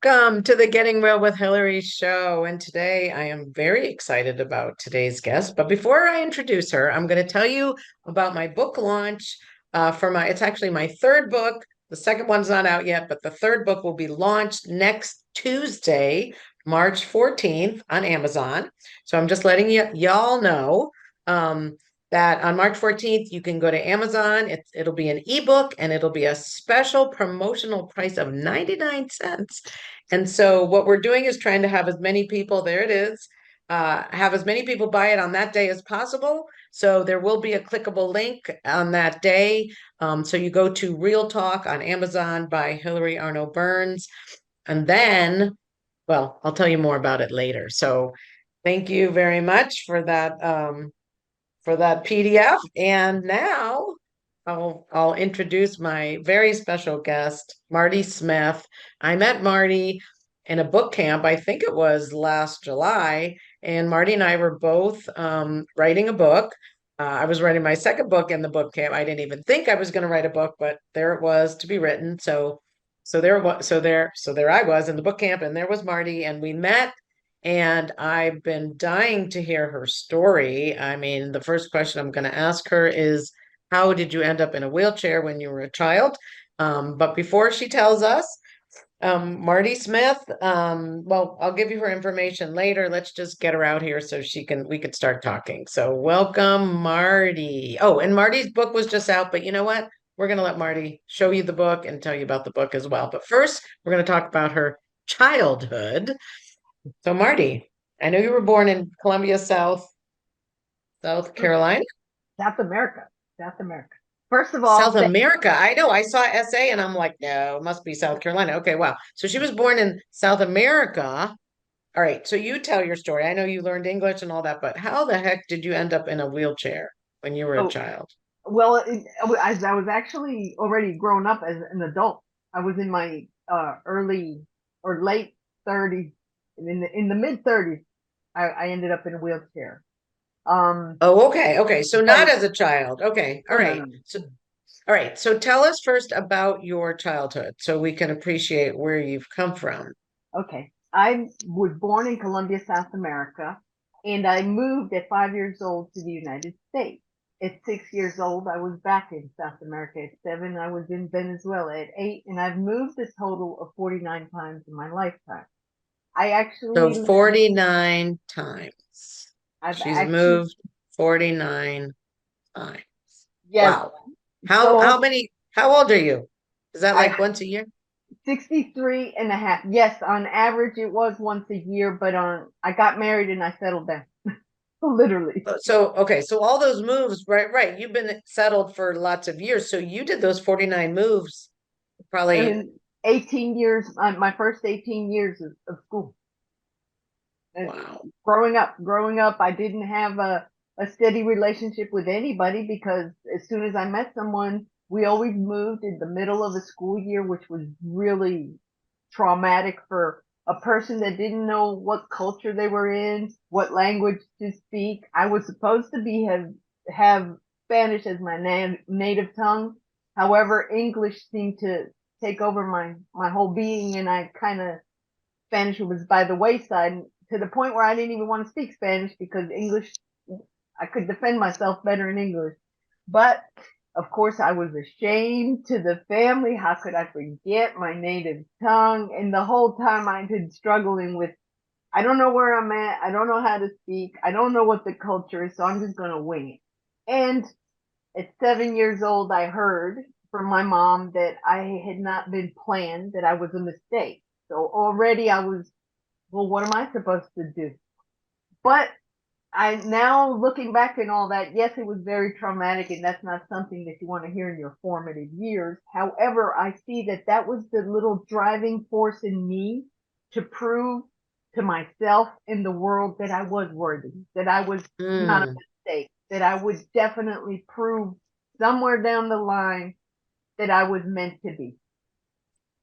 Welcome to the Getting Real with Hilary show. And today I am very excited about today's guest. But before I introduce her, I'm going to tell you about my book launch it's actually my third book. The second one's not out yet, but the third book will be launched next Tuesday, March 14th on Amazon. So I'm just letting y'all know. Um, that on March 14th, you can go to Amazon. It'll be an ebook and it'll be a special promotional price of 99 cents. And so what we're doing is trying to have as many people, there it is, have as many people buy it on that day as possible. So there will be a clickable link on that day. So you go to Real Talk on Amazon by Hilary Arno Burns. And then, well, I'll tell you more about it later. So thank you very much for that PDF. And now I'll introduce my very special guest, Martie Smith. I met Martie in a book camp, I think it was last July, and Martie and I were both writing a book. I was writing my second book in the book camp. I didn't even think I was going to write a book, but there it was to be written. So there I was in the book camp, and there was Martie, and we met and I've been dying to hear her story. I mean, the first question I'm going to ask her is, how did you end up in a wheelchair when you were a child? But before she tells us, Martie Smith, well, I'll give you her information later. Let's just get her out here so we can start talking. So welcome, Martie. Oh, and Martie's book was just out, but you know what? We're going to let Martie show you the book and tell you about the book as well. But first, we're going to talk about her childhood. So Martie, I know you were born in Columbia, South Carolina. South America. South America. First of South all, America. I know. I saw SA and I'm like, no, it must be South Carolina. Okay, wow. So she was born in South America. All right. So you tell your story. I know you learned English and all that, but how the heck did you end up in a wheelchair when you were a oh, child? well, as I was actually already grown up as an adult. I was in my early or late 30s. And in the mid 30s, I ended up in a wheelchair. Um, Oh, okay. Okay. So not so as a child. Okay. All no, no, right. no. So all right. So tell us first about your childhood so we can appreciate where you've come from. Okay. I was born in Colombia, South America, and I moved at 5 years old to the United States. At 6 years old, I was back in South America. At seven, I was in Venezuela. At eight, and I've moved a total of 49 times in my lifetime. I So actually lived, 49 times. I've She's actually, moved 49 times. yes. Wow. So How old are you? Is that I like once a year? 63 and a half. Yes, on average, it was once a year, but I got married and I settled down. Literally. So okay, so all those moves, right, right. You've been settled for lots of years. So you did those 49 moves probably. In 18 years, my first 18 years of school. And Wow. growing up, I didn't have a steady relationship with anybody because as soon as I met someone, we always moved in the middle of a school year, which was really traumatic for a person that didn't know what culture they were in, what language to speak. I was supposed to have Spanish as my native tongue. However, English seemed to take over my whole being, and I kind of Spanish was by the wayside to the point where I didn't even want to speak Spanish because English, I could defend myself better in English. But of course, I was ashamed to the family. How could I forget my native tongue? And the whole time I've been struggling with, I don't know where I'm at. I don't know how to speak. I don't know what the culture is. So I'm just going to wing it. And at 7 years old, I heard from my mom that I had not been planned, that I was a mistake. So already I was, well, what am I supposed to do? But I now looking back and all that, yes, it was very traumatic, and that's not something that you want to hear in your formative years. However, I see that that was the little driving force in me to prove to myself in the world that I was worthy, that I was not a Mm. mistake, that I would definitely prove somewhere down the line that I was meant to be.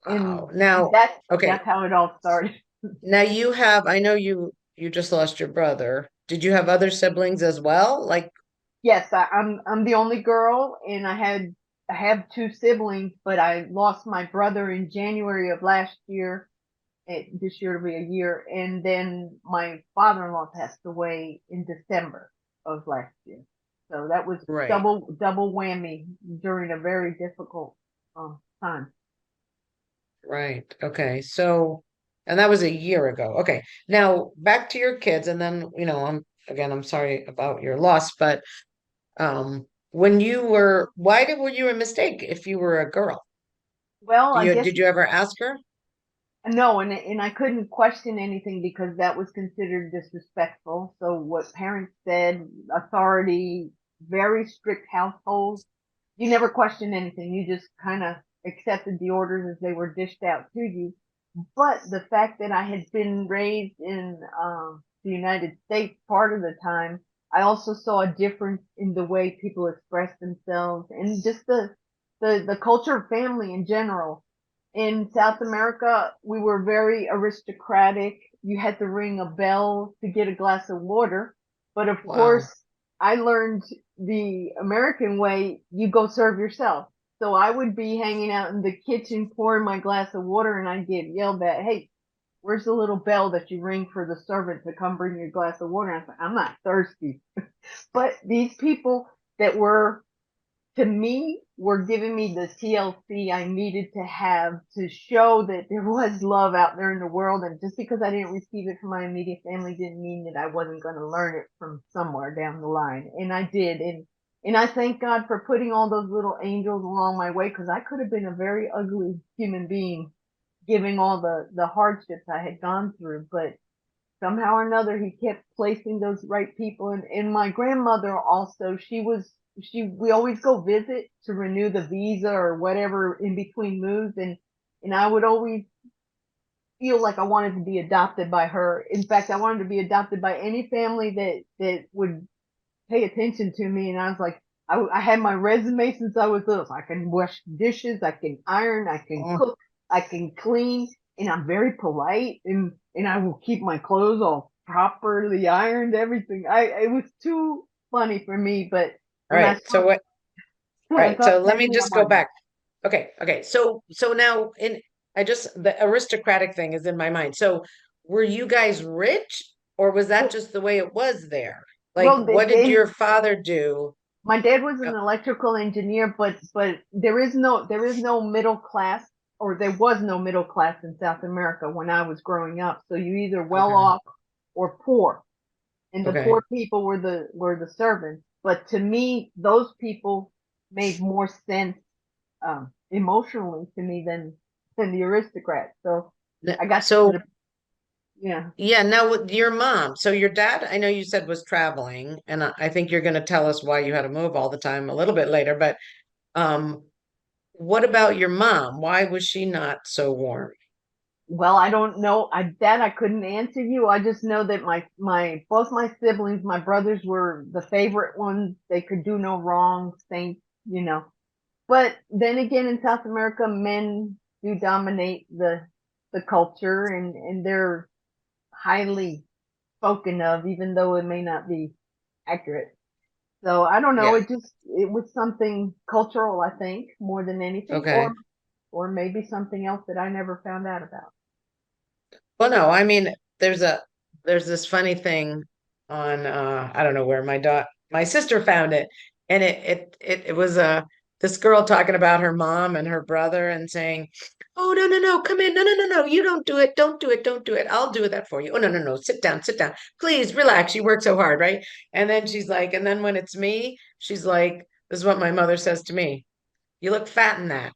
Wow. And Now, okay. that's how it all started. Now you have, I know you just lost your brother. Did you have other siblings as well? Like, Yes, I'm the only girl, and I have two siblings, but I lost my brother in January of last year, This year will be a year. And then my father-in-law passed away in December of last year. So that was Right. double whammy during a very difficult time. Right. Okay. So, and that was a year ago. Okay. Now back to your kids, and then, I'm sorry about your loss, but when you were, were you a mistake if you were a girl? Well, I guess Did you ever ask her? no, and I couldn't question anything because that was considered disrespectful. So what parents said, authority, very strict household, you never questioned anything. You just kind of accepted the orders as they were dished out to you. But the fact that I had been raised in the United States part of the time, I also saw a difference in the way people express themselves and just the culture of family in general. In South America, we were very aristocratic. You had to ring a bell to get a glass of water. But of Wow. course, I learned the American way, you go serve yourself. So I would be hanging out in the kitchen pouring my glass of water and I'd get yelled at, hey, where's the little bell that you ring for the servant to come bring your glass of water? And I was like, I'm not thirsty. But these people that were, to me, were giving me the TLC I needed to have to show that there was love out there in the world. And just because I didn't receive it from my immediate family didn't mean that I wasn't going to learn it from somewhere down the line. And I did. And I thank God for putting all those little angels along my way because I could have been a very ugly human being giving all the hardships I had gone through. But somehow or another he kept placing those right people, and my grandmother also, we always go visit to renew the visa or whatever in between moves, and I would always feel like I wanted to be adopted by her. In fact, I wanted to be adopted by any family that would pay attention to me. And I was like, I had my resume since I was little. I can wash dishes, I can iron, I can Oh, cook, I can clean, and I'm very polite, and I will keep my clothes all properly ironed, everything. It was too funny for me, but all when I right. saw All when I right. saw So the let me family just of go mine, back. Okay. Okay. So now the aristocratic thing is in my mind. So were you guys rich, or was that well, just the way it was there? Like, well, what did your father do? my dad was an Uh, electrical engineer, but there is no middle class, or there was no middle class in South America when I was growing up. So you either well Okay. off or poor, and the Okay. poor people were the servants. But to me, those people made more sense emotionally to me than the aristocrats. So I got So to, yeah. yeah, now with your mom. So your dad, I know you said was traveling, and I think you're going to tell us why you had to move all the time a little bit later, but um what about your mom? Why was she not so warm? Well, I don't know. I couldn't answer you. I just know that my both my siblings, my brothers were the favorite ones. They could do no wrong, saints. But then again, in South America, men do dominate the culture, and they're highly spoken of, even though it may not be accurate. So I don't know. Yeah. It was something cultural, I think, more than anything, or Okay. or maybe something else that I never found out about. Well, no, I mean, there's this funny thing on I don't know where my sister found it, and it was this girl talking about her mom and her brother and saying, "Oh, no, no, no, come in. No, no, no, no, you don't do it. Don't do it. Don't do it. I'll do that for you. Oh, no, no, no. Sit down. Please relax. You work so hard, right?" And then she's like, and then when it's me, she's like, this is what my mother says to me. You look fat in that.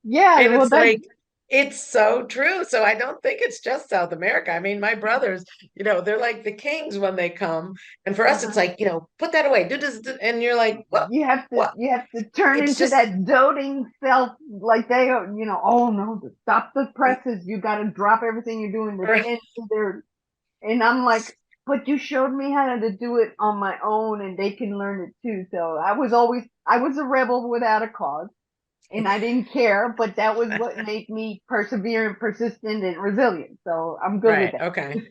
Yeah, And well, it's that like, it's so true. So I don't think it's just South America. I mean, my brothers, they're like the kings when they come. And for us, it's uh-huh. like, put that away, do this. And you're like, what? What? You have to turn It's into just, that doting self, like they are, oh no, stop the presses. You got to drop everything you're doing to tend to their, and I'm like, but you showed me how to do it on my own and they can learn it too. So I was a rebel without a cause, and I didn't care, but that was what made me persevere and persistent and resilient. So I'm good with right. that. Okay.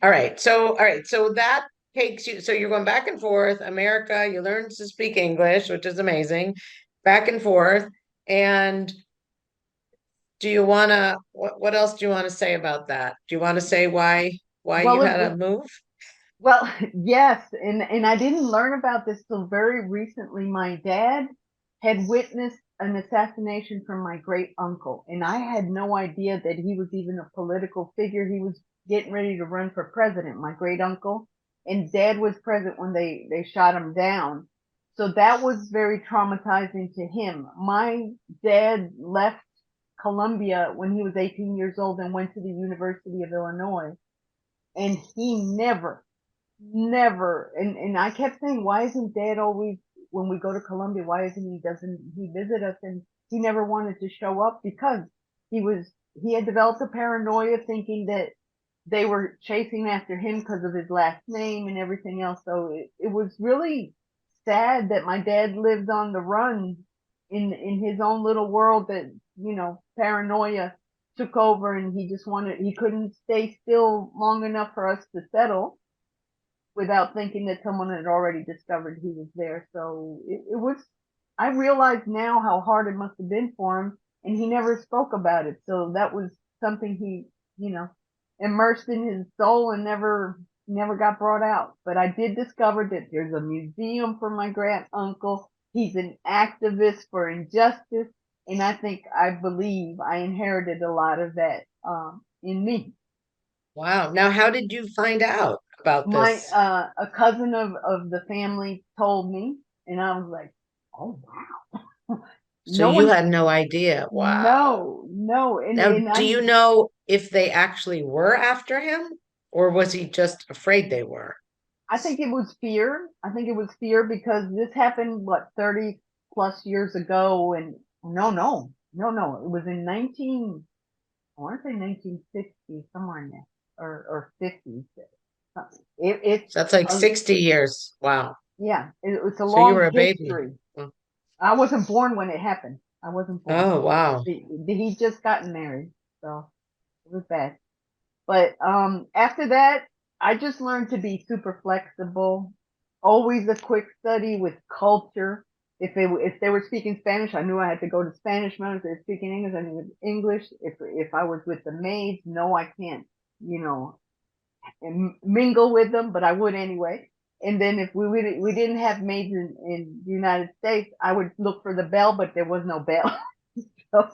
All right. So that takes you, so you're going back and forth, America, you learn to speak English, which is amazing, back and forth. And do you want to, what else do you want to say about that? Do you want to say why Well, you had to move? well, yes, and I didn't learn about this till very recently. My dad had witnessed an assassination from my great uncle, and I had no idea that he was even a political figure. He was getting ready to run for president, my great uncle, and dad was present when they shot him down. So that was very traumatizing to him. My dad left Columbia when he was 18 years old and went to the University of Illinois, and he never, and I kept saying, why isn't dad always, when we go to Columbia, why isn't doesn't he visit us? And he never wanted to show up because he was, he had developed a paranoia thinking that they were chasing after him because of his last name and everything else. So it was really sad that my dad lived on the run in his own little world, that, paranoia took over, and he just wanted, he couldn't stay still long enough for us to settle without thinking that someone had already discovered he was there. So it was, I realize now how hard it must have been for him, and he never spoke about it. So that was something he, immersed in his soul and never got brought out. But I did discover that there's a museum for my grand uncle. He's an activist for injustice, and I believe I inherited a lot of that in me. Wow. Now, how did you find out about My this? a cousin of the family told me, and I was like, oh wow. So No you one, had no idea. Wow. no, Now, and do I you know if they actually were after him, or was he just afraid they were? I think it was fear. I think it was fear because this happened, what, 30 plus years ago. And no, it was in 19, I want to say 1960, somewhere in there, or 50s. It's So that's like a, 60 years. Wow. yeah, it's a So you long were a baby. history. Mm. I wasn't born when it happened. I wasn't born. Oh, wow. He just gotten married, so it was bad. But after that, I just learned to be super flexible. Always a quick study with culture. If they were speaking Spanish, I knew I had to go to Spanish mode. If they were speaking English, I knew English. If I was with the maids, no, I can't. You know, mingle with them, but I would anyway. And then if we didn't have maids in the United States, I would look for the bell, but there was no bell. So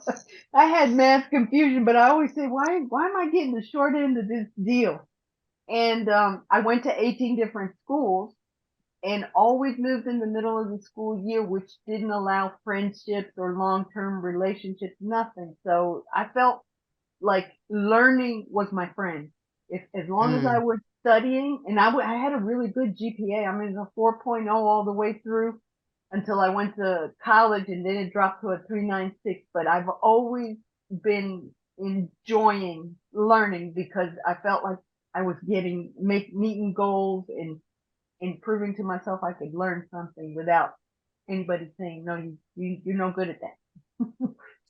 I had mass confusion, but I always say, why am I getting the short end of this deal? And I went to 18 different schools and always moved in the middle of the school year, which didn't allow friendships or long-term relationships, nothing. So I felt like learning was my friend. If as long as I Mm. was studying, and I had a really good GPA. I mean, a 4.0 all the way through until I went to college, and then it dropped to a 3.96. But I've always been enjoying learning because I felt like I was meeting goals and proving to myself I could learn something without anybody saying, no, you're no good at that.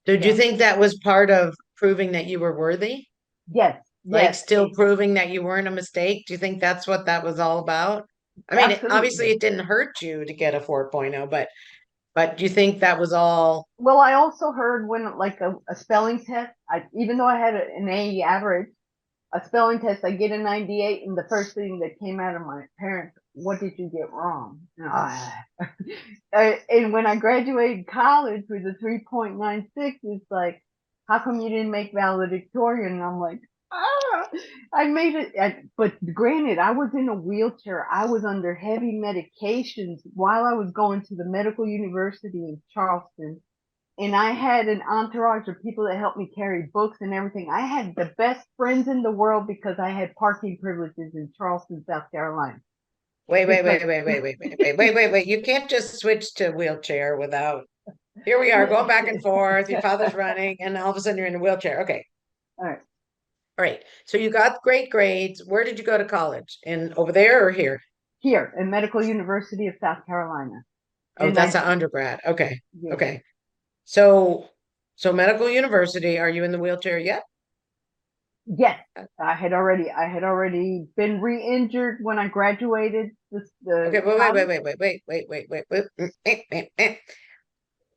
So do you So think that was part of proving that you were worthy? yes, Like yes, still proving that you weren't a mistake? Do you think that's what that was all about? I mean, obviously absolutely. it didn't hurt you to get a 4.0, but do you think that was all? Well, I also heard when like a spelling test, even though I had an A average, a spelling test, I get a 98, and the first thing that came out of my parents, what did you get wrong? And when I graduated college with a 3.96, it's like, how come you didn't make valedictorian? And I'm like, ah, I made it. But granted, I was in a wheelchair. I was under heavy medications while I was going to the medical university in Charleston, and I had an entourage of people that helped me carry books and everything. I had the best friends in the world because I had parking privileges in Charleston, South Carolina. Wait, wait, It's like, wait, wait, wait, wait, wait, wait, wait, wait, wait. You can't just switch to wheelchair without. Here we are going back and forth. Your father's running, and all of a sudden you're in a wheelchair. Okay. all right, All right. So you got great grades. Where did you go to college? In over there or here? here at Medical University of South Carolina, Oh, and that's I, an undergrad. Okay. yeah, Okay. So so medical university, are you in the wheelchair yet? yes, I had already been re-injured when I graduated. Okay, The wait, wait, college. wait, wait, wait, wait, wait, wait, wait, wait.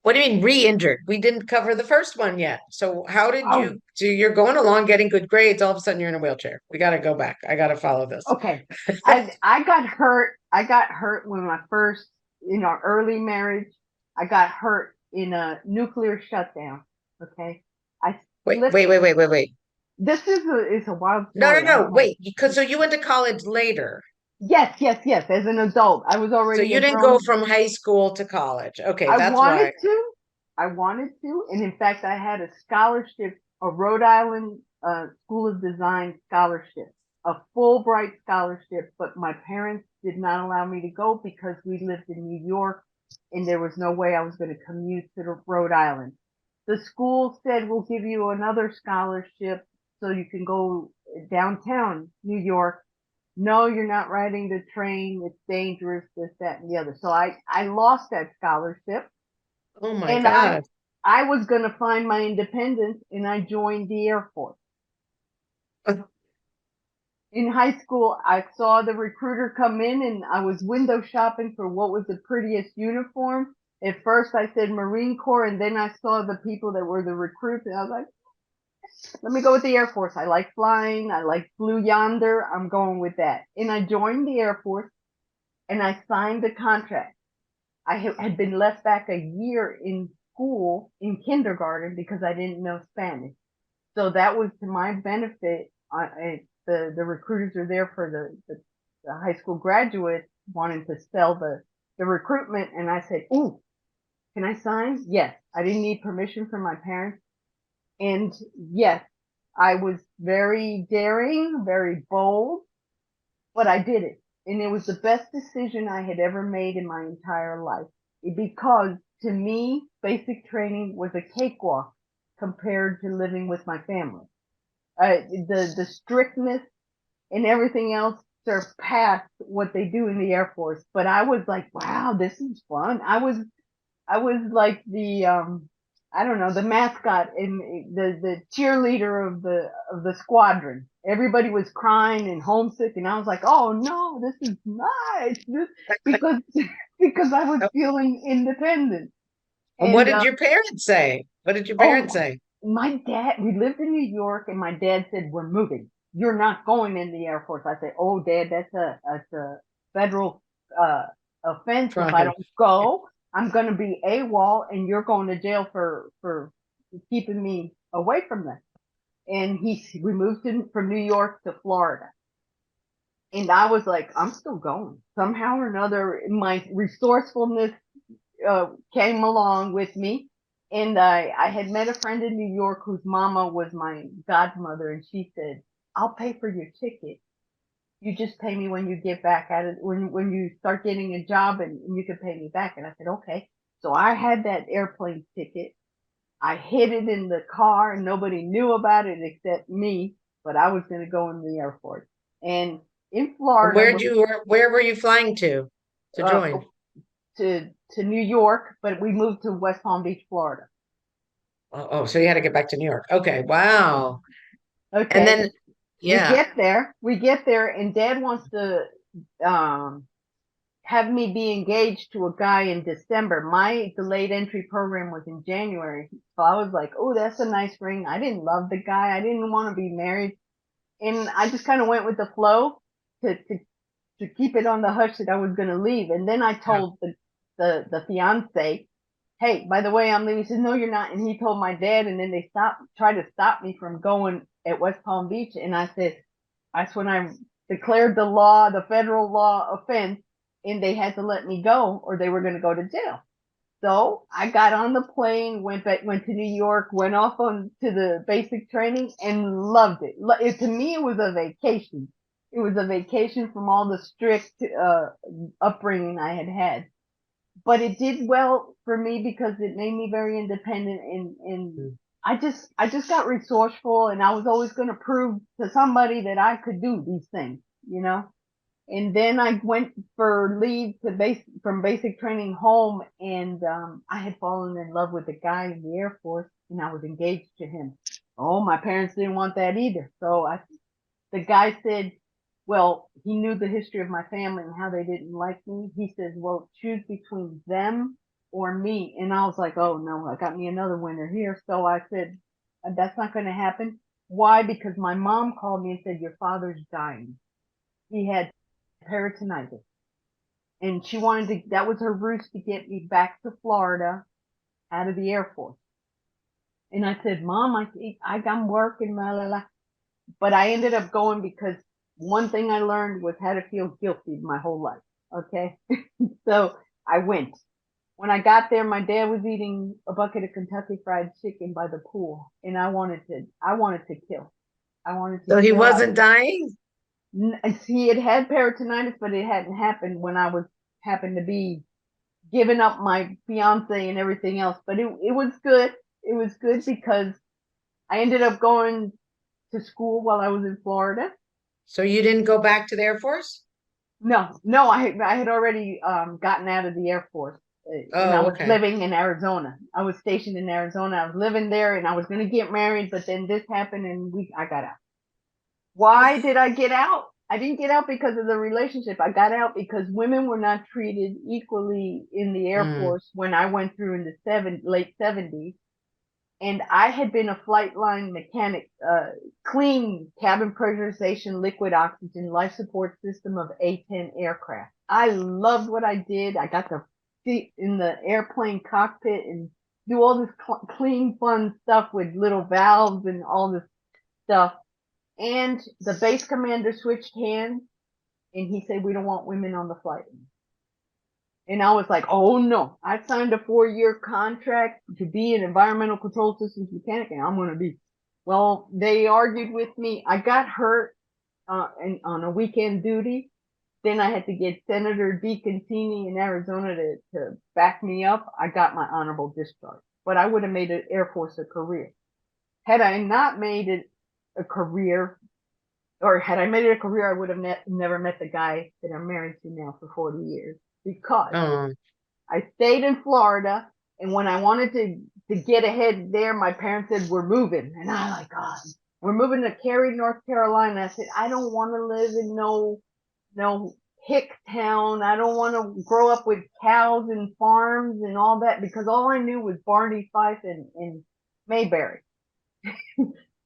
What do you mean re-injured? We didn't cover the first one yet. So how did Oh, you so you're going along getting good grades, all of a sudden you're in a wheelchair. We got to go back. I got to follow this. okay. I got hurt. I got hurt when my first, early marriage. I got hurt in a nuclear shutdown. Okay. I Wait, slipped. wait, wait, wait, wait, wait. This is a wild No, no, story. I no. don't want. Wait, because so you went to college later. Yes, yes, yes. As an adult, I was So already you a didn't go grown. from high school to college. Okay, I that's wanted why. to. I wanted to, and in fact, I had a scholarship, a Rhode Island School of Design scholarship, a Fulbright scholarship, but my parents did not allow me to go because we lived in New York, and there was no way I was going to commute to Rhode Island. The school said, "We'll give you another scholarship so you can go downtown New York." No, you're not riding the train. It's dangerous, this, that, and the other. So I lost that scholarship, Oh my and I God. I was going to find my independence, and I joined the Air Force. In high school, I saw the recruiter come in, and I was window shopping for what was the prettiest uniform. At first, I said Marine Corps, and then I saw the people that were the recruits, and I was like, let me go with the Air Force. I like flying. I like Blue Yonder. I'm going with that. And I joined the Air Force, and I signed the contract. I had been left back a year in school in kindergarten because I didn't know Spanish. So that was to my benefit. The recruiters are there for the high school graduates wanting to sell the recruitment. And I said, "Ooh, can I sign?" Yes. I didn't need permission from my parents. And yes, I was very daring, very bold, but I did it. And it was the best decision I had ever made in my entire life because to me, basic training was a cakewalk compared to living with my family. The strictness and everything else surpassed what they do in the Air Force. But I was like, wow, this is fun. I was like the I don't know, the mascot and the cheerleader of the squadron. Everybody was crying and homesick, and I was like, oh no, this is nice, because because I was feeling independent. And what And did your parents say? What did your oh, parents say? my dad, we lived in New York, and my dad said, we're moving. You're not going in the Air Force. I said, oh, Dad, that's a federal offense. If I Crime. don't go, I'm going to be AWOL, and you're going to jail for keeping me away from them. And we moved from New York to Florida. And I was like, I'm still going. Somehow or another, my resourcefulness came along with me. And I had met a friend in New York whose mama was my godmother, and she said, I'll pay for your ticket. You just pay me when you get back at it, when you start getting a job, and you can pay me back. And I said, okay. So I had that airplane ticket. I hid it in the car, and nobody knew about it except me, but I was going to go in the Air Force. And in Florida, Where were you flying to uh, join? to New York, but we moved to West Palm Beach, Florida. Oh, so you had to get back to New York. Okay, wow. And Okay. then yeah. We get there, and Dad wants to um, have me be engaged to a guy in December. My delayed entry program was in January. So I was like, oh, that's a nice ring. I didn't love the guy. I didn't want to be married. And I just kind of went with the flow to keep it on the hush that I was going to leave. And then I told the fiance, hey, by the way, I'm leaving. He said, no, you're not. And he told my dad, and then they tried to stop me from going at West Palm Beach. And I said, that's when I declared the federal law offense, and they had to let me go or they were going to go to jail. So I got on the plane, went to New York, went off on to the basic training, and loved it. To me, it was a vacation. It was a vacation from all the strict upbringing I had had. But it did well for me because it made me very independent, and I just got resourceful, and I was always going to prove to somebody that I could do these things. And then I went for leave from basic training home, and I had fallen in love with a guy in the Air Force, and I was engaged to him. Oh, my parents didn't want that either. So the guy said, well, he knew the history of my family and how they didn't like me. He says, well, choose between them or me. And I was like, oh no, I got me another winner here. So I said, that's not going to happen. Why? Because my mom called me and said, your father's dying. He had peritonitis. And she wanted to, that was her ruse to get me back to Florida out of the Air Force. And I said, Mom, I'm working, la, la, la. But I ended up going because one thing I learned was how to feel guilty my whole life. Okay. So I went. When I got there, my dad was eating a bucket of Kentucky Fried Chicken by the pool, and I wanted to kill. I wanted to So he kill out. wasn't dying? He had peritonitis, but it hadn't happened when I was happened to be giving up my fiance and everything else. But it was good. It was good because I ended up going to school while I was in Florida. So you didn't go back to the Air Force? No, I had already gotten out of the Air Force, and I Oh, was okay. living in Arizona. I was stationed in Arizona. I was living there, and I was going to get married, but then this happened, and I got out. Why did I get out? I didn't get out because of the relationship. I got out because women were not treated equally in the Air Mm. Force when I went through in the late 70s. And I had been a flight line mechanic, clean cabin pressurization, liquid oxygen, life support system of A-10 aircraft. I loved what I did. I got to sit in the airplane cockpit and do all this clean, fun stuff with little valves and all this stuff. And the base commander switched hands and he said, we don't want women on the flight line. And I was like, oh no, I signed a 4-year contract to be an environmental control systems mechanic and I'm going to be. Well, they argued with me. I got hurt on a weekend duty. Then I had to get Senator DeContini in Arizona to back me up. I got my honorable discharge, but I would have made the Air Force a career. Had I not made it a career, or had I made it a career, I would have never met the guy that I'm married to now for 40 years because Oh, I stayed in Florida, and when I wanted to get ahead there, my parents said we're moving, and I'm like, God, we're moving to Cary, North Carolina. I said I don't want to live in no hick town. I don't want to grow up with cows and farms and all that because all I knew was Barney Fife and Mayberry.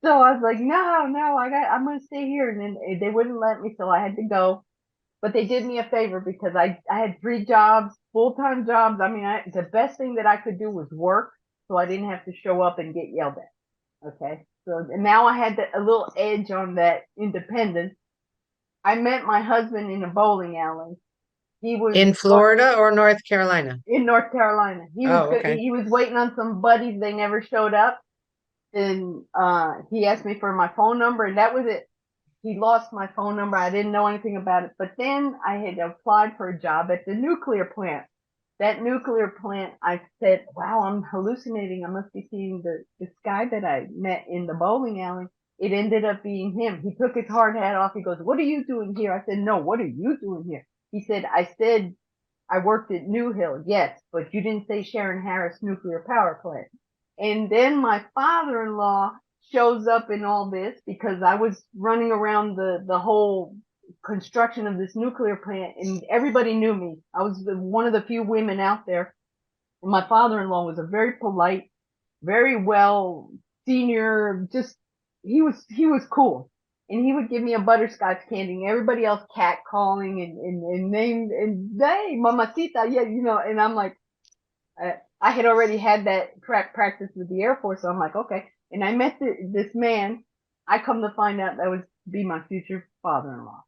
So I was like, no, I'm gonna stay here, and then they wouldn't let me, so I had to go. But they did me a favor because I had 3 jobs, full-time jobs. I mean, the best thing that I could do was work, so I didn't have to show up and get yelled at. Okay, so and now I had a little edge on that independence. I met my husband in a bowling alley. He was in Florida or North Carolina? in North Carolina. He was Oh, good. okay. He was waiting on some buddies. They never showed up. And he asked me for my phone number, and that was it. He lost my phone number. I didn't know anything about it. But then I had applied for a job at the nuclear plant. That nuclear plant, I said, wow, I'm hallucinating. I must be seeing this guy that I met in the bowling alley. It ended up being him. He took his hard hat off. He goes, what are you doing here? I said, no, what are you doing here? He said, I said I worked at New Hill. Yes, but you didn't say Sharon Harris nuclear power plant. And then my father-in-law shows up in all this because I was running around the whole construction of this nuclear plant and everybody knew me. I was one of the few women out there. And my father-in-law was a very polite, very well senior, just he was cool. And he would give me a butterscotch candy and everybody else catcalling and name and hey, mamacita, yeah, and I'm like, I had already had that practice with the Air Force, so I'm like, okay. And I met this man. I come to find out that was to be my future father-in-law.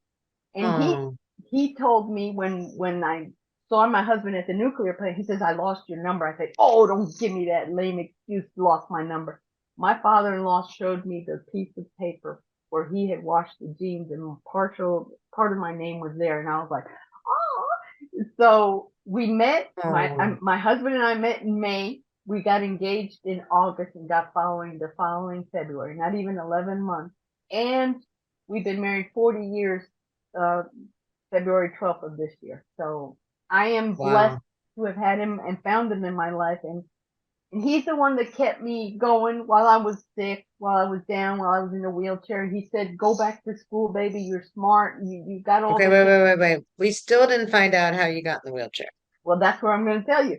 And Oh, he told me when I saw my husband at the nuclear plant, he says, I lost your number. I said, oh, don't give me that lame excuse, lost my number. My father-in-law showed me the piece of paper where he had washed the jeans and part of my name was there. And I was like, oh. So we met, oh, my husband and I met in May. We got engaged in August and got the following February, not even 11 months. And we've been married 40 years, uh, February 12th of this year. So I am blessed wow. to have had him and found him in my life. And he's the one that kept me going while I was sick, while I was down, while I was in a wheelchair. He said, go back to school, baby. You're smart. You got all Okay, the wait, things. wait, wait, wait. We still didn't find out how you got in the wheelchair. Well, that's what I'm going to tell you.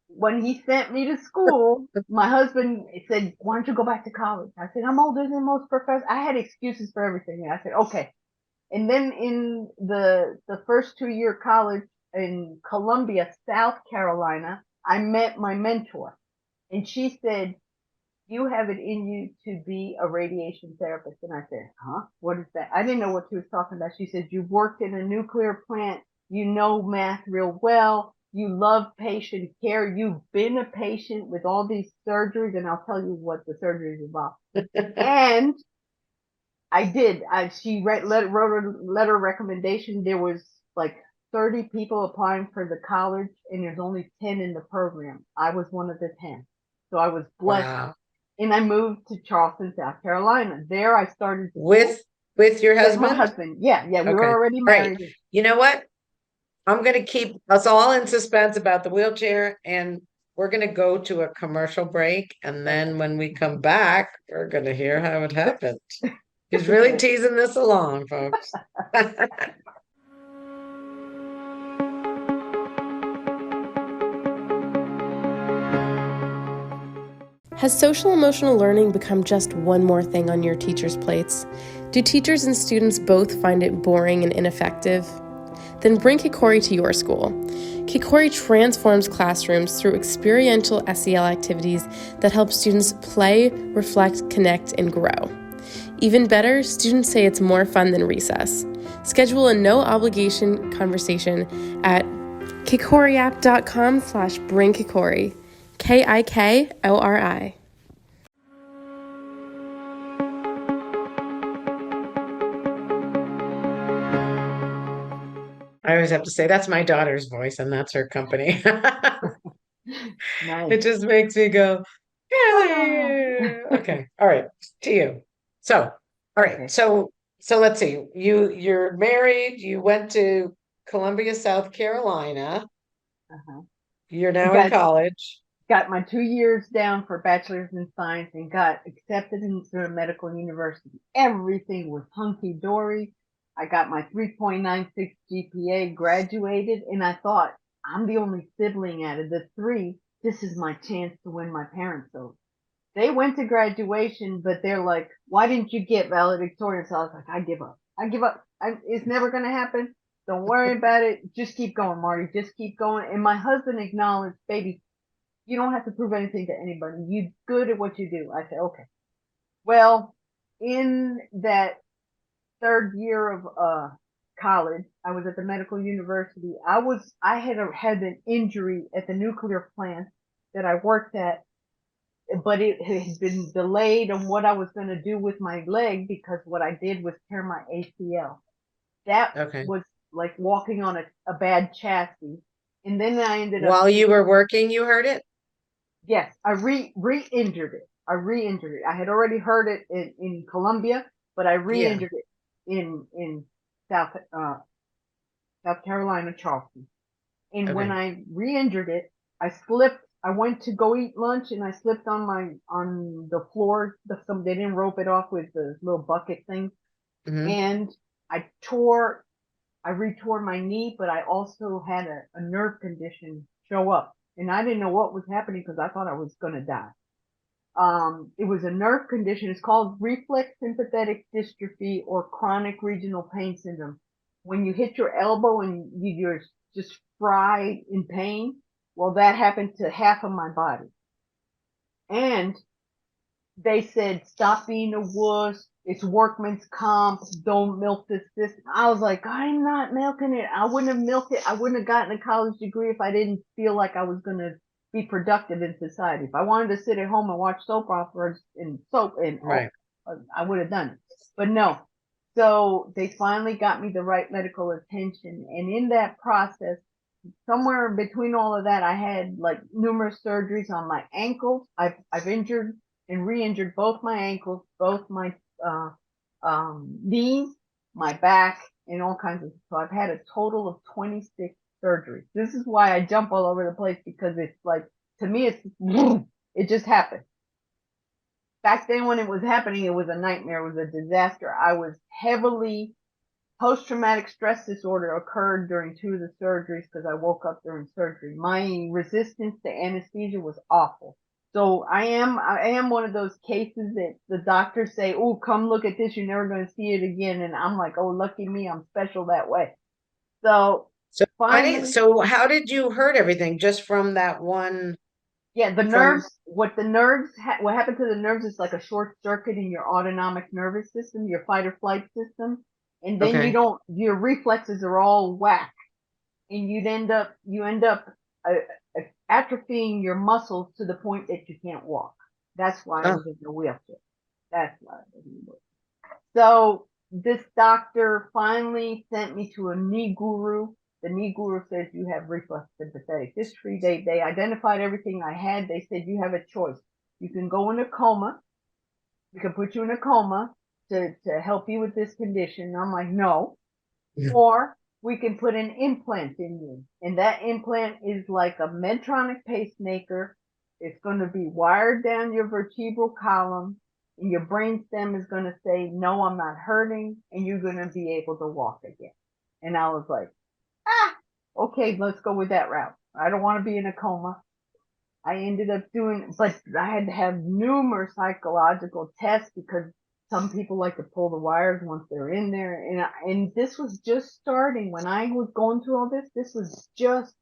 when he sent me to school, my husband said, "Why don't you go back to college?" I said, "I'm older than most professors." I had excuses for everything. And I said, "Okay." And then in the first 2 year college in Columbia, South Carolina, I met my mentor, and she said, "You have it in you to be a radiation therapist." And I said, "Huh? What is that?" I didn't know what she was talking about. She said, "You worked in a nuclear plant. You know math real well. You love patient care. You've been a patient with all these surgeries." And I'll tell you what the surgeries involve. And I did. Wrote a letter of recommendation. There was like 30 people applying for the college, and there's only 10 in the program. I was one of the 10. So I was blessed, Wow. and I moved to Charleston, South Carolina. There I started school With your with my husband? husband. Yeah, yeah, we were Okay. already All right. married. You know what? I'm going to keep us all in suspense about the wheelchair, and we're going to go to a commercial break. And Okay. then when we come back, we're going to hear how it happened. He's really Okay. teasing this along, folks. Has social emotional learning become just one more thing on your teachers' plates? Do teachers and students both find it boring and ineffective? Then bring Kikori to your school. Kikori transforms classrooms through experiential SEL activities that help students play, reflect, connect, and grow. Even better, students say it's more fun than recess. Schedule a no-obligation conversation at kikoriapp.com/bringkikori. KIKORI. I always have to say that's my daughter's voice, and that's her company. Nice. It just makes me go, Ah. Hilary. Okay. All right. To you. So, all right. Okay. So let's see. You're married, you went to Columbia, South Carolina. Uh-huh. You're I now in got college. got my 2 years down for bachelor's in science and got accepted into a medical university. Everything was hunky dory. I got my 3.96 GPA, graduated, and I thought, I'm the only sibling out of the three. This is my chance to win my parents over. They went to graduation, but they're like, "Why didn't you get valedictorian?" So I was like, "I give up. I give up. It's never going to happen. Don't worry about it. Just keep going, Marty. Just keep going." And my husband acknowledged, "Baby, you don't have to prove anything to anybody. You're good at what you do." I said, "Okay." Well, in that third year of college, I was at the medical university. I had an injury at the nuclear plant that I worked at, but it has been delayed on what I was going to do with my leg because what I did was tear my ACL. That Okay. was like walking on a bad chassis. And then I ended up, While you were working, you heard it? yes, I re-injured it. I re-injured it. I had already hurt it in Columbia, but I Yeah. re-injured it in South, South Carolina, Charleston. And when Okay. I re-injured it, I slipped. I went to go eat lunch and I slipped on the floor. They didn't rope it off with the little bucket thing, Hmm. and I tore. I retore my knee, but I also had a nerve condition show up, and I didn't know what was happening because I thought I was going to die. It was a nerve condition. It's called reflex sympathetic dystrophy or chronic regional pain syndrome. When you hit your elbow and you're just fried in pain, well, that happened to half of my body. And they said, "Stop being a wuss. It's workman's comp. Don't milk this system." I was like, "I'm not milking it. I wouldn't have milked it. I wouldn't have gotten a college degree if I didn't feel like I was going to be productive in society. If I wanted to sit at home and watch soap operas and soap and Right. I would have done it. But no." So they finally got me the right medical attention. And in that process, somewhere between all of that, I had like numerous surgeries on my ankles. I've injured and re-injured both my ankles, both my uh, knees, my back, and all kinds of. So I've had a total of 26 surgeries. This is why I jump all over the place because it's like to me it's it just happened. Back then when it was happening, it was a nightmare. It was a disaster. I was heavily post-traumatic stress disorder occurred during 2 of the surgeries because I woke up during surgery. My resistance to anesthesia was awful. So I am one of those cases that the doctors say, "Oh, come look at this. You're never going to see it again." And I'm like, "Oh, lucky me. I'm special that way." So So funny. finally, So how did you hurt everything? Just from that one yeah, the from nerves, what happened to the nerves is like a short circuit in your autonomic nervous system, your fight or flight system. And then okay. your reflexes are all whack, and you end up uh, atrophying your muscles to the point that you can't walk. That's why I Oh, was in the wheelchair. That's why I was in the wheelchair. So this doctor finally sent me to a knee guru. The knee guru says you have reflex sympathetic dystrophy. They identified everything I had. They said you have a choice. You can go in a coma. We can put you in a coma to help you with this condition. And I'm like, no. Or we can put an implant in you. And that implant is like a Medtronic pacemaker. It's going to be wired down your vertebral column, and your brain stem is going to say, no, I'm not hurting, and you're going to be able to walk again. And I was like, okay, let's go with that route. I don't want to be in a coma. I ended up doing, but I had to have numerous psychological tests because some people like to pull the wires once they're in there. And this was just starting when I was going through all this. This was just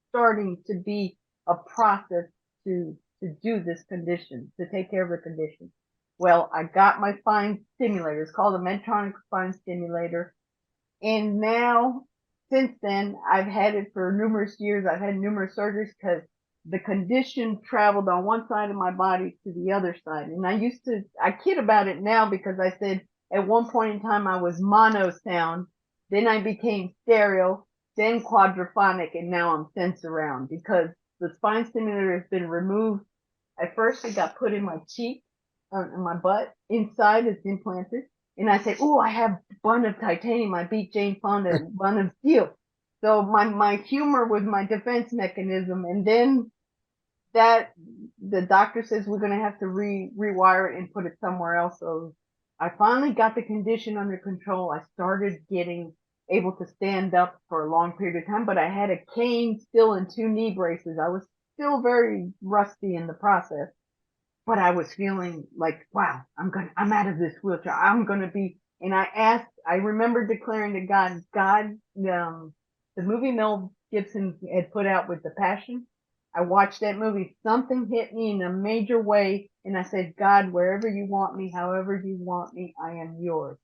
starting to be a process to do this condition, to take care of the condition. Well, I got my spine stimulator. It's called a Medtronic spine stimulator. And now, since then, I've had it for numerous years. I've had numerous surgeries because the condition traveled on one side of my body to the other side. And I kid about it now because I said at one point in time I was mono sound, then I became stereo, then quadraphonic, and now I'm sensound because the spine stimulator has been removed. At first, it got put in my cheek, in my butt. Inside, it's implanted. And I say, "Oh, I have bun of titanium. I beat Jane Fonda, bun of steel." So my humor was my defense mechanism. And then that the doctor says we're going to have to rewire it and put it somewhere else. So I finally got the condition under control. I started getting able to stand up for a long period of time, but I had a cane still and 2 knee braces. I was still very rusty in the process, but I was feeling like, wow, I'm out of this wheelchair. I'm going to be, and I remember declaring to God, the movie Mel Gibson had put out with The Passion. I watched that movie. Something hit me in a major way. And I said, God, wherever you want me, however you want me, I am yours.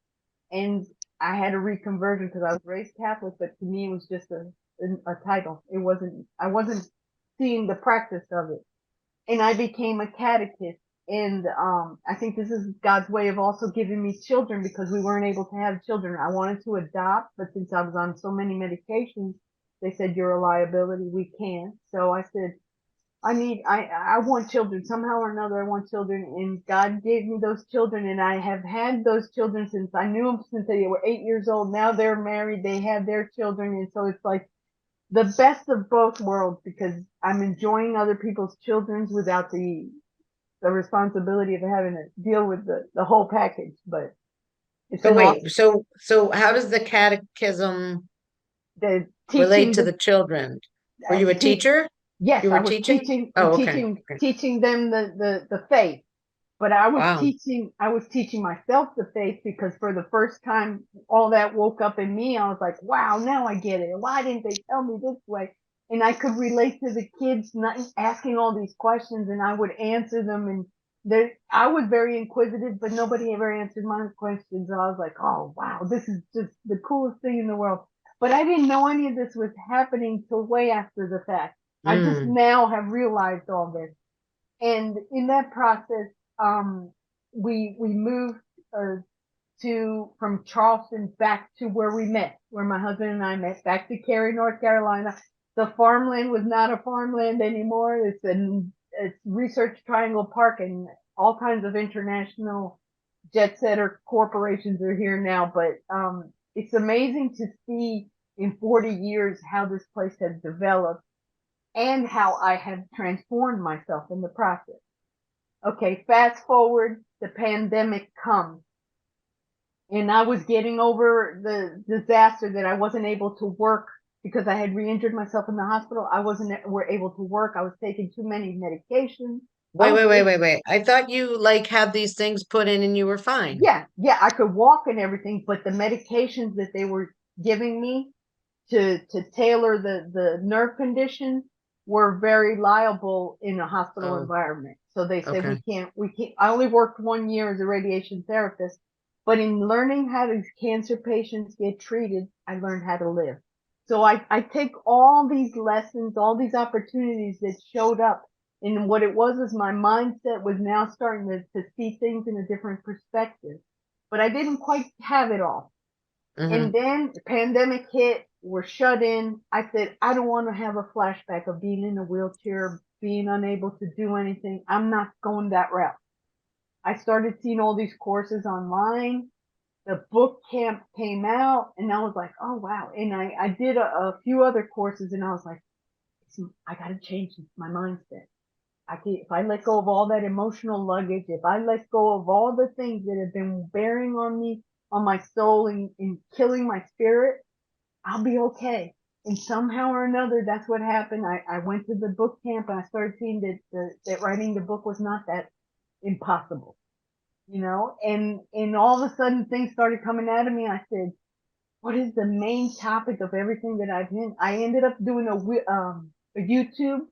And I had a reconversion because I was raised Catholic, but to me it was just a title. I wasn't seeing the practice of it. And I became a catechist. And I think this is God's way of also giving me children because we weren't able to have children. I wanted to adopt, but since I was on so many medications, they said, you're a liability. We can't. So I said, I want children somehow or another. I want children, and God gave me those children, and I have had those children since I knew them since they were 8 years old. Now they're married. They have their children. And so it's like the best of both worlds because I'm enjoying other people's children's without the responsibility of having to deal with the whole package. But it's So been wait, awesome. so how does the catechism The relate teaching to the the children? Were you and a teacher? yes, You I were was teaching? teaching Oh, okay. Okay. teaching them the faith. But Wow. I was teaching myself the faith because for the first time, all that woke up in me. I was like, wow, now I get it. Why didn't they tell me this way? And I could relate to the kids not asking all these questions, and I would answer them. And I was very inquisitive, but nobody ever answered my questions. And I was like, oh, wow, this is just the coolest thing in the world. But I didn't know any of this was happening till way after the fact. I just Mm. now have realized all this. And in that process, um, we moved from Charleston back to where we met, where my husband and I met, back to Cary, North Carolina. The farmland was not a farmland anymore. It's Research Triangle Park, and all kinds of international jet setter corporations are here now. But it's amazing to see in 40 years how this place has developed and how I have transformed myself in the process. Okay, fast forward, the pandemic comes. And I was getting over the disaster that I wasn't able to work because I had re-injured myself in the hospital. I wasn't were able to work. I was taking too many medications. I Wait, was, wait, wait, wait, wait. I thought you like had these things put in and you were fine. yeah, yeah, I could walk and everything, but the medications that they were giving me to tailor the nerve condition were very liable in a hospital Oh, environment. So they said okay. we can't. I only worked 1 year as a radiation therapist, but in learning how these cancer patients get treated, I learned how to live. So I take all these lessons, all these opportunities that showed up, and what it was is my mindset was now starting to see things in a different perspective. But I didn't quite have it all. And Mm-hmm. then the pandemic hit, we're shut in. I said, I don't want to have a flashback of being in a wheelchair, being unable to do anything. I'm not going that route. I started seeing all these courses online. The book camp came out, and I was like, oh, wow. And I did a few other courses, and I was like, I got to change my mindset. If I let go of all that emotional luggage, if I let go of all the things that have been bearing on me, on my soul and killing my spirit, I'll be okay. And somehow or another, that's what happened. I went to the book camp and I started seeing that writing the book was not that impossible, and all of a sudden things started coming out of me. I said, what is the main topic of everything that I've been? I ended up doing a YouTube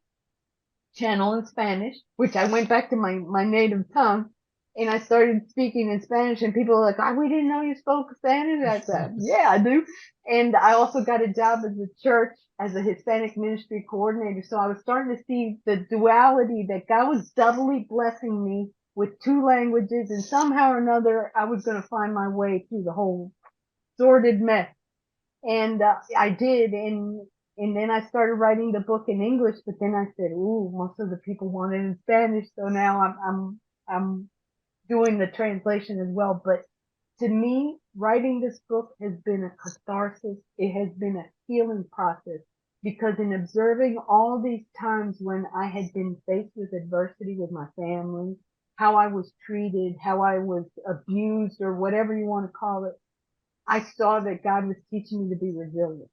channel in Spanish, which I went back to my native tongue, and I started speaking in Spanish, and people were like, "Oh, we didn't know you spoke Spanish." I said, "Yeah, I do." And I also got a job at the church as a Hispanic ministry coordinator. So I was starting to see the duality that God was doubly blessing me with two languages, and somehow or another, I was going to find my way through the whole sordid mess. And I did, and then I started writing the book in English. But then I said, "Ooh, most of the people want it in Spanish." So now I'm doing the translation as well. But to me, writing this book has been a catharsis. It has been a healing process because in observing all these times when I had been faced with adversity with my family, how I was treated, how I was abused, or whatever you want to call it, I saw that God was teaching me to be resilient.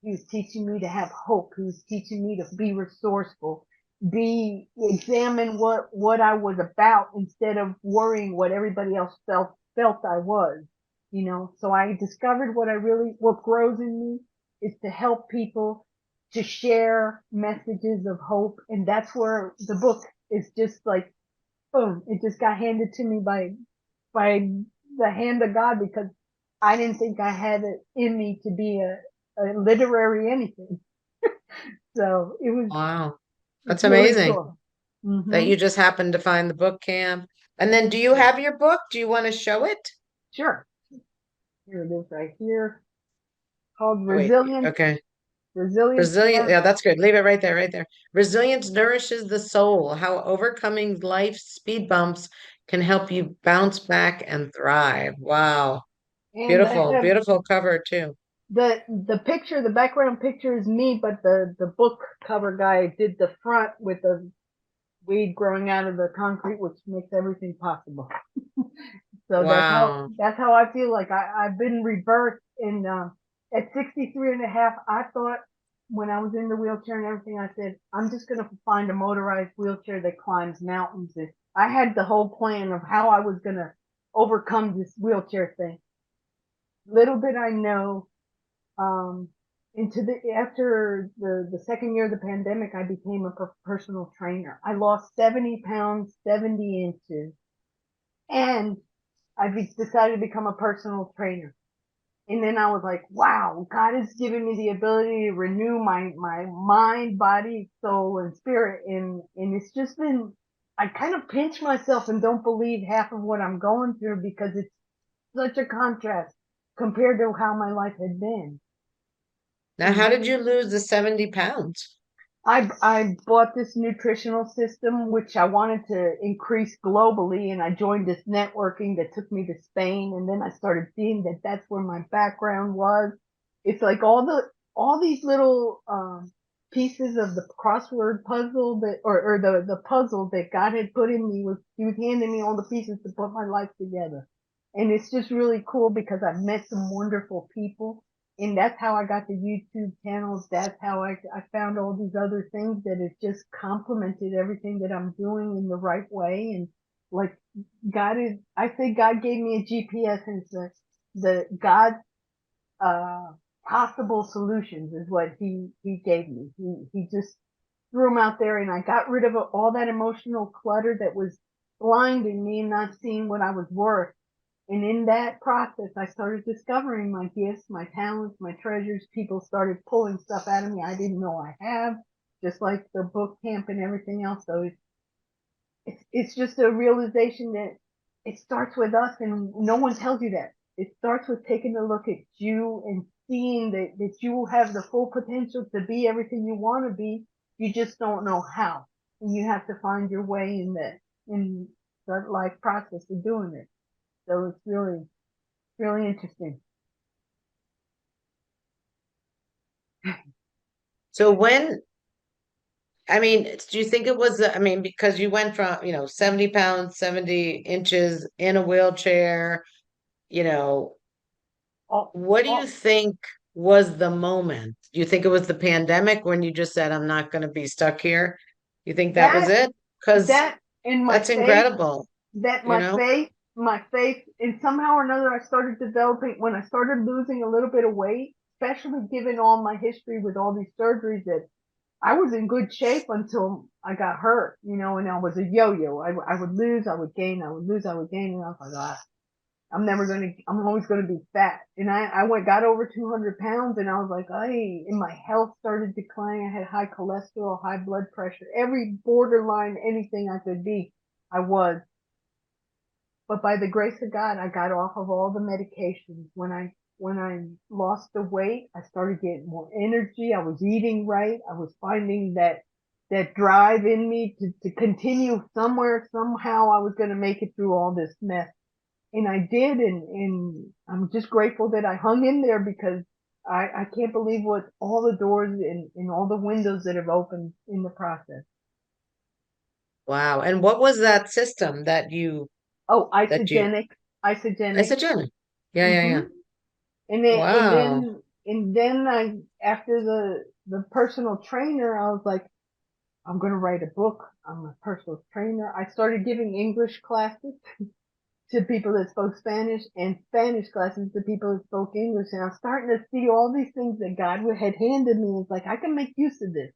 He was teaching me to have hope. He was teaching me to be resourceful, examine what I was about instead of worrying what everybody else felt I was, So I discovered what grows in me is to help people, to share messages of hope. And that's where the book is just like, boom, it just got handed to me by the hand of God because I didn't think I had it in me to be a literary anything. So Wow. it's That's really amazing cool. that Hmm. you just happened to find the book camp. And then do you Yeah. have your book? Do you want to show it? Sure. Here it is right here, called Oh, wait. Resilience. Okay. Resilience. Resilient. Yeah, that's good. Leave it right there, right there. Resilience nourishes the soul. How overcoming life's speed bumps can help you bounce back and thrive. Wow. And I Beautiful, have beautiful cover too. the background picture is me, but the book cover guy did the front with the weed growing out of the concrete, which makes everything possible. So Wow. that's how I feel like I've been rebirthed in at 63 and a half. I thought when I was in the wheelchair and everything, I said, I'm just gonna find a motorized wheelchair that climbs mountains. I had the whole plan of how I was gonna overcome this wheelchair thing. Little did I know, um, after the second year of the pandemic, I became a personal trainer. I lost 70 pounds, 70 inches, and I decided to become a personal trainer. And then I was like, wow, God has given me the ability to renew my mind, body, soul, and spirit. And it's just been, I kind of pinch myself and don't believe half of what I'm going through because it's such a contrast compared to how my life had been. Now, And how did you lose the 70 pounds? I bought this nutritional system, which I wanted to increase globally. And I joined this networking that took me to Spain. And then I started seeing that that's where my background was. It's like all these little, pieces of the crossword puzzle or the puzzle that God had put in me he was handing me all the pieces to put my life together. And it's just really cool because I've met some wonderful people. And that's how I got the YouTube channels. That's how I found all these other things that have just complemented everything that I'm doing in the right way. And like I say God gave me a GPS, and it's the God, possible solutions is what he gave me. He just threw them out there, and I got rid of all that emotional clutter that was blinding me and not seeing what I was worth. And in that process, I started discovering my gifts, my talents, my treasures. People started pulling stuff out of me I didn't know I have, just like the book camp and everything else. So it's just a realization that it starts with us, and no one tells you that. It starts with taking a look at you and seeing that you have the full potential to be everything you want to be. You just don't know how. And you have to find your way in the life process of doing it. So it's really, really interesting. So I mean, do you think it was, I mean, because you went from, 70 pounds, 70 inches in a wheelchair, you know, All, what do you all think was the moment? Do you think it was the pandemic when you just said, I'm not going to be stuck here? You think that was that it? Because that in my that's faith, incredible, that you know? my faith, and somehow or another, I started developing when I started losing a little bit of weight, especially given all my history with all these surgeries, that I was in good shape until I got hurt, and I was a yo-yo. I would lose, I would gain, I would lose, I would gain, and I was like, I'm always going to be fat. And got over 200 pounds, and I was like, and my health started declining. I had high cholesterol, high blood pressure, every borderline, anything I could be, I was. But by the grace of God, I got off of all the medications. When I lost the weight, I started getting more energy. I was eating right. I was finding that drive in me to continue somewhere, somehow I was going to make it through all this mess. And I did, and I'm just grateful that I hung in there, because I can't believe what all the doors and all the windows that have opened in the process. Wow. And what was that system Oh, that you, isogenic. isogenic? Yeah, yeah, hmm yeah. And then, and Wow. then, and then after the personal trainer, I was like, I'm going to write a book. I'm a personal trainer. I started giving English classes to people that spoke Spanish, and Spanish classes to people that spoke English. And I was starting to see all these things that God had handed me. It's like, I can make use of this.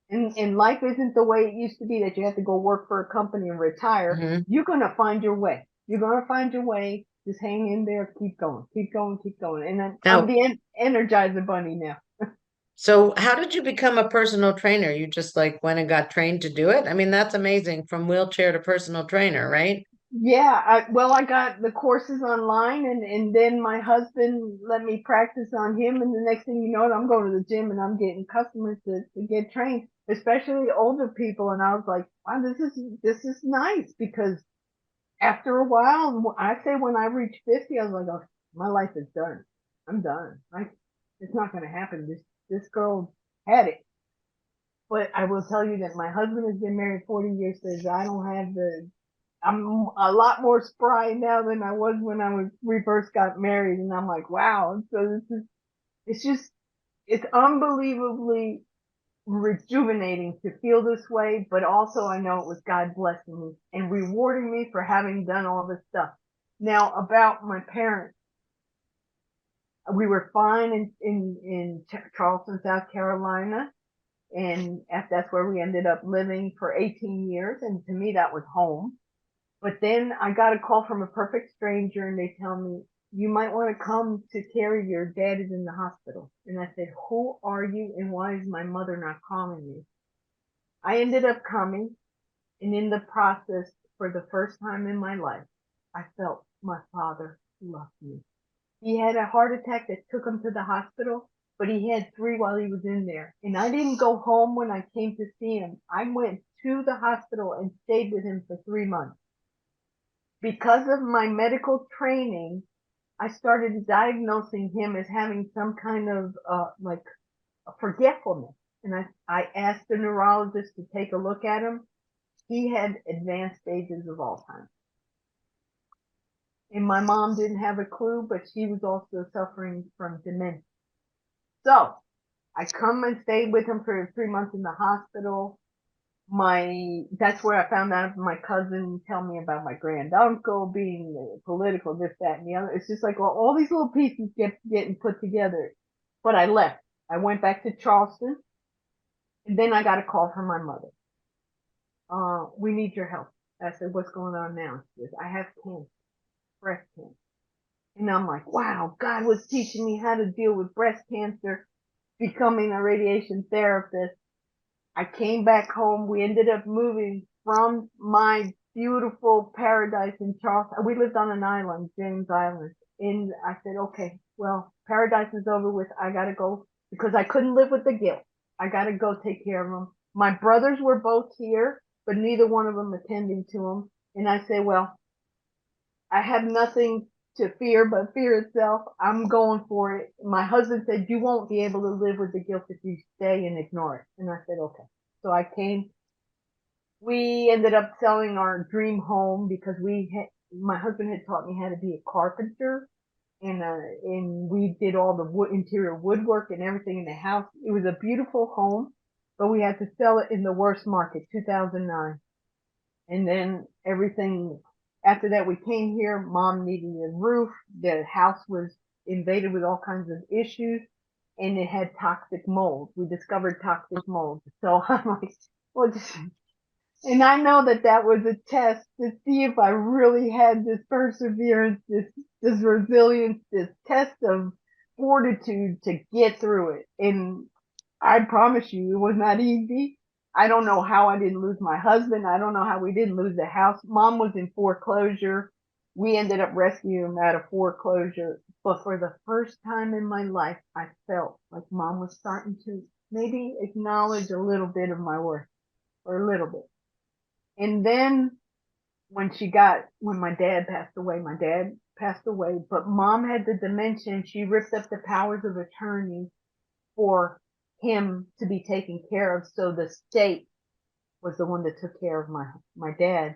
And life isn't the way it used to be, that you have to go work for a company and retire. Hmm. You're going to find your way. You're going to find your way. Just hang in there. Keep going. Keep going. Keep going. And I'm Now, the Energizer Bunny now. so how did you become a personal trainer? You just like went and got trained to do it? I mean, that's amazing, from wheelchair to personal trainer, right? Yeah, I got the courses online, and then my husband let me practice on him, and the next thing you know, I'm going to the gym and I'm getting customers to get trained, especially older people. And I was like, wow, this is nice, because after a while, I say when I reached 50, I was like, oh, my life is done. I'm done. It's not going to happen. This girl had it. But I will tell you that my husband has been married 40 years, says I don't have I'm a lot more spry now than I was when we first got married. And I'm like, wow. So it's just, it's unbelievably rejuvenating to feel this way. But also I know it was God blessing me and rewarding me for having done all this stuff. Now, about my parents, we were fine in Charleston, South Carolina. And that's where we ended up living for 18 years. And to me, that was home. But then I got a call from a perfect stranger, and they tell me, you might want to come to Terry. Your dad is in the hospital. And I said, who are you, and why is my mother not calling me? I ended up coming, and in the process, for the first time in my life, I felt my father loved me. He had a heart attack that took him to the hospital, but he had three while he was in there. And I didn't go home when I came to see him. I went to the hospital and stayed with him for 3 months. Because of my medical training, I started diagnosing him as having some kind of like a forgetfulness. And I asked the neurologist to take a look at him. He had advanced stages of Alzheimer's. And my mom didn't have a clue, but she was also suffering from dementia. So I come and stayed with him for 3 months in the hospital. That's where I found out my cousin tell me about my grand uncle being political, this, that, and the other. It's just like, well, all these little pieces getting put together. But I left. I went back to Charleston, and then I got a call from my mother. We need your help. I said, what's going on now? She says, I have cancer, breast cancer. And I'm like, wow, God was teaching me how to deal with breast cancer, becoming a radiation therapist. I came back home. We ended up moving from my beautiful paradise in Charleston. We lived on an island, James Island. And I said, okay, well, paradise is over with. I got to go because I couldn't live with the guilt. I got to go take care of them. My brothers were both here, but neither one of them attending to them. And I said, well, I have nothing to fear but fear itself. I'm going for it. My husband said, you won't be able to live with the guilt if you stay and ignore it. And I said, okay. So I came. We ended up selling our dream home because my husband had taught me how to be a carpenter, and we did all the interior woodwork and everything in the house. It was a beautiful home, but we had to sell it in the worst market, 2009. And then everything after that, we came here. Mom needed a roof. The house was invaded with all kinds of issues, and it had toxic mold. We discovered toxic mold. So I'm like, well, and I know that was a test to see if I really had this perseverance, this resilience, this test of fortitude to get through it. And I promise you, it was not easy. I don't know how I didn't lose my husband. I don't know how we didn't lose the house. Mom was in foreclosure. We ended up rescuing him out of foreclosure. But for the first time in my life, I felt like Mom was starting to maybe acknowledge a little bit of my worth, or a little bit. And then when my dad passed away, but Mom had the dementia, and she ripped up the powers of attorney for him to be taken care of. So the state was the one that took care of my dad,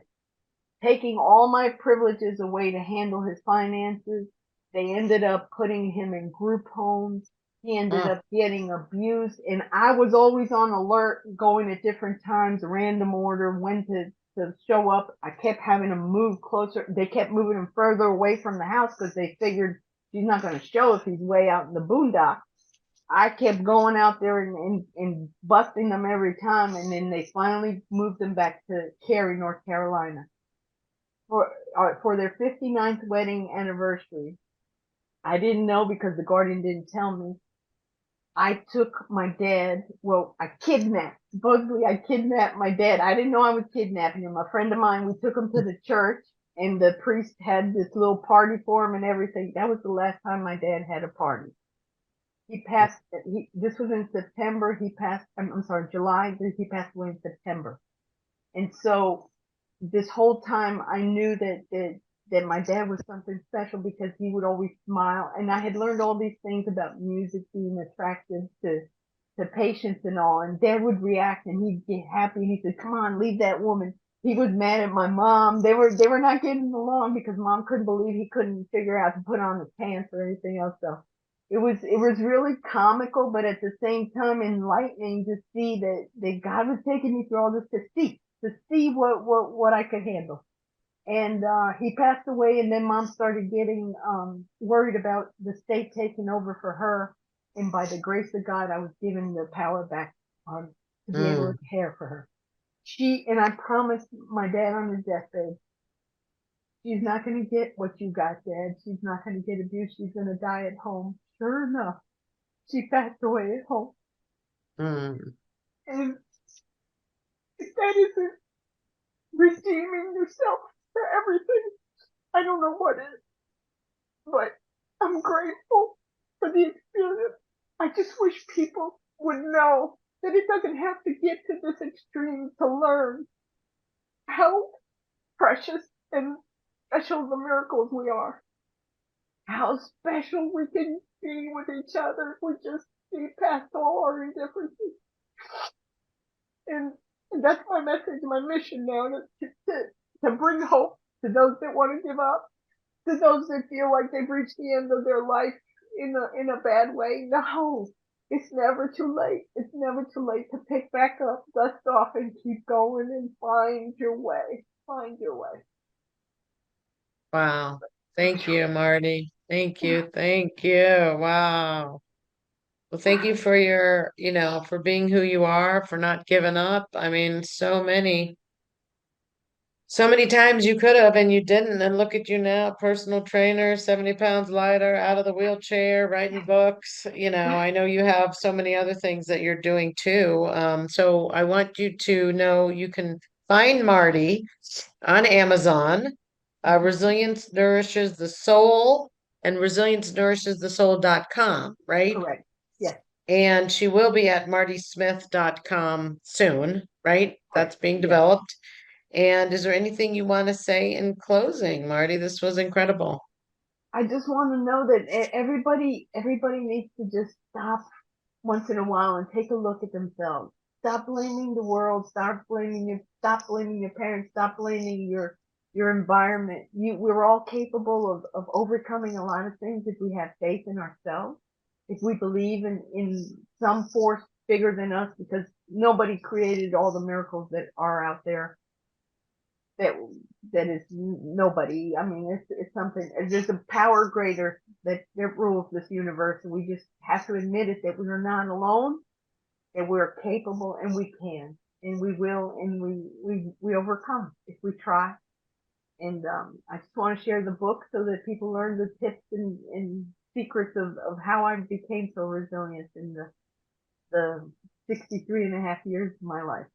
taking all my privileges away to handle his finances. They ended up putting him in group homes. He ended up getting abused, and I was always on alert, going at different times, random order, when to show up. I kept having to move closer. They kept moving him further away from the house because they figured he's not going to show if he's way out in the boondocks. I kept going out there and busting them every time, and then they finally moved them back to Cary, North Carolina for their 59th wedding anniversary. I didn't know because the guardian didn't tell me. I took my dad. Well, supposedly I kidnapped my dad. I didn't know I was kidnapping him. A friend of mine, we took him to the church, and the priest had this little party for him and everything. That was the last time my dad had a party. He passed. This was in September. I'm sorry, July. He passed away in September. And so this whole time I knew that my dad was something special because he would always smile. And I had learned all these things about music being attractive to patients and all. And Dad would react, and he'd get happy. And he said, come on, leave that woman. He was mad at my mom. They were not getting along because Mom couldn't believe he couldn't figure out to put on his pants or anything else. So it was really comical, but at the same time enlightening to see that God was taking me through all this to see what I could handle. And he passed away, and then Mom started getting worried about the state taking over for her. And by the grace of God, I was given the power back to be able to care for her. And I promised my dad on his deathbed, she's not going to get what you got, Dad. She's not going to get abused. She's going to die at home. Sure enough, she passed away at home. And if that isn't redeeming yourself for everything, I don't know what is. But I'm grateful for the experience. I just wish people would know that it doesn't have to get to this extreme to learn how precious and special the miracles we are. How special we can be with each other if we just see past all our indifferences. And that's my message, my mission now, to bring hope to those that want to give up, to those that feel like they've reached the end of their life in a bad way. No, it's never too late. It's never too late to pick back up, dust off, and keep going and find your way. Find your way. Wow. Thank you, Martie. Thank you. Thank you. Wow. Well, thank you for your, for being who you are, for not giving up. I mean, so many times you could have and you didn't. And look at you now, personal trainer, 70 pounds lighter, out of the wheelchair, writing books. I know you have so many other things that you're doing too. So I want you to know you can find Martie on Amazon. Resilience Nourishes the Soul and resiliencenourishes the soul.com, right? Correct. Yes. And she will be at martiesmith.com soon, right? That's Correct. being Yes. developed. And is there anything you want to say in closing, Martie? This was incredible. I just want to know that everybody needs to just stop once in a while and take a look at themselves. Stop blaming the world. Stop blaming your parents. Stop blaming your environment. We're all capable of overcoming a lot of things if we have faith in ourselves. If we believe in some force bigger than us, because nobody created all the miracles that are out there. That that is nobody. I mean, it's something. There's a power greater that rules this universe, and we just have to admit it that we are not alone, that we're capable, and we can, and we will, and we overcome if we try. And I just want to share the book so that people learn the tips and secrets of how I became so resilient in the 63 and a half years of my life.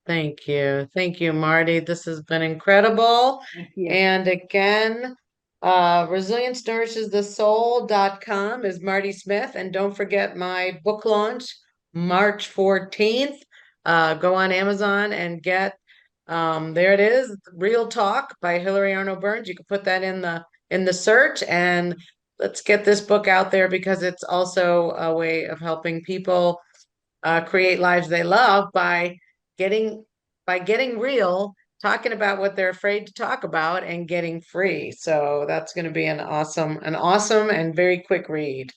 Thank you. Thank you, Martie. This has been incredible. Thank you. And again, resiliencenourishes the soul.com is Martie Smith. And don't forget my book launch, March 14th. Go on Amazon and get there it is, Real Talk by Hilary Arnold Burns. You can put that in the search, and let's get this book out there because it's also a way of helping people create lives they love getting getting real, talking about what they're afraid to talk about, and getting free. So that's going to be an awesome and very quick read.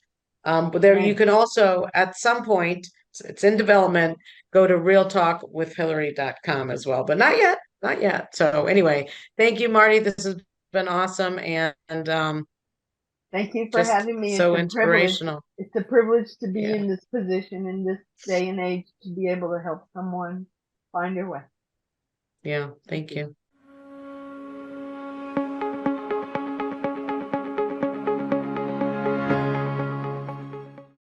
But there you can also, at some point, it's in development, go to realtalkwithhilary.com as well, but not yet, not yet. So anyway, thank you, Martie. This has been awesome and Thank you for just having me. It's so a privilege. inspirational. It's a privilege to be Yeah, in this position in this day and age to be able to help someone find their way. yeah. Thank you.